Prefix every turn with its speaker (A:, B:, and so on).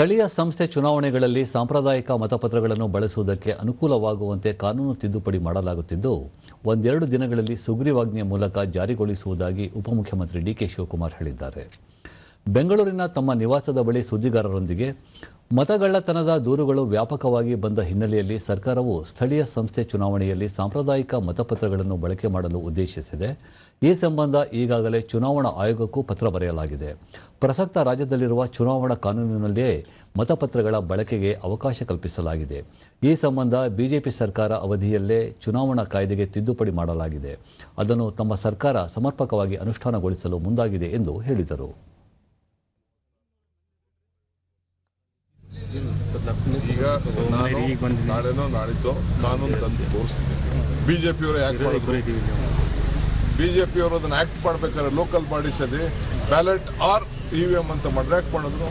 A: ಸ್ಥಳೀಯ ಸಂಸ್ಥೆ ಚುನಾವಣೆಗಳಲ್ಲಿ ಸಾಂಪ್ರದಾಯಿಕ ಮತಪತ್ರಗಳನ್ನು ಬಳಸುವುದಕ್ಕೆ ಅನುಕೂಲವಾಗುವಂತೆ ಕಾನೂನು ತಿದ್ದುಪಡಿ ಮಾಡಲಾಗುತ್ತಿದ್ದು, ಒಂದೆರಡು ದಿನಗಳಲ್ಲಿ ಸುಗ್ರೀವಾಜ್ಞೆ ಮೂಲಕ ಜಾರಿಗೊಳಿಸುವುದಾಗಿ ಉಪಮುಖ್ಯಮಂತ್ರಿ ಡಿಕೆ ಶಿವಕುಮಾರ್ ಹೇಳಿದ್ದಾರೆ. ಬೆಂಗಳೂರಿನ ತಮ್ಮ ನಿವಾಸದ ಬಳಿ ಸುದ್ದಿಗಾರರೊಂದಿಗೆ ಮತಗಳ್ಳತನದ ದೂರುಗಳು ವ್ಯಾಪಕವಾಗಿ ಬಂದ ಹಿನ್ನೆಲೆಯಲ್ಲಿ ಸರ್ಕಾರವು ಸ್ಥಳೀಯ ಸಂಸ್ಥೆ ಚುನಾವಣೆಯಲ್ಲಿ ಸಾಂಪ್ರದಾಯಿಕ ಮತಪತ್ರಗಳನ್ನು ಬಳಕೆ ಮಾಡಲು ಉದ್ದೇಶಿಸಿದೆ. ಈ ಸಂಬಂಧ ಈಗಾಗಲೇ ಚುನಾವಣಾ ಆಯೋಗಕ್ಕೂ ಪತ್ರ ಬರೆಯಲಾಗಿದೆ. ಪ್ರಸಕ್ತ ರಾಜ್ಯದಲ್ಲಿರುವ ಚುನಾವಣಾ ಕಾನೂನಿನಲ್ಲಿಯೇ ಮತಪತ್ರಗಳ ಬಳಕೆಗೆ ಅವಕಾಶ ಕಲ್ಪಿಸಲಾಗಿದೆ. ಈ ಸಂಬಂಧ ಬಿಜೆಪಿ ಸರ್ಕಾರ ಅವಧಿಯಲ್ಲೇ ಚುನಾವಣಾ ಕಾಯ್ದೆಗೆ ತಿದ್ದುಪಡಿ ಮಾಡಲಾಗಿದೆ. ಅದನ್ನು ತಮ್ಮ ಸರ್ಕಾರ ಸಮರ್ಪಕವಾಗಿ ಅನುಷ್ಠಾನಗೊಳಿಸಲು ಮುಂದಾಗಿದೆ ಎಂದು ಹೇಳಿದರು.
B: ಈಗ ನಾಳೆನೋ ನಾಳಿದ್ದು ಕಾನೂನು ತಂದು ತೋರಿಸ್ತೀನಿ. ಬಿಜೆಪಿಯವರು ಯಾಕೆ ಮಾಡಿದ್ರು? ಬಿಜೆಪಿಯವರು ಅದನ್ನ ಆಕ್ಟ್ ಮಾಡ್ಬೇಕಾದ್ರೆ ಲೋಕಲ್ ಬಾಡೀಸ್ ಅಲ್ಲಿ ಬ್ಯಾಲೆಟ್ ಆರ್ ಇವಿಎಂ ಅಂತ ಮಾಡಿದ್ರೆ ಯಾಕೆ ಮಾಡಿದ್ರು?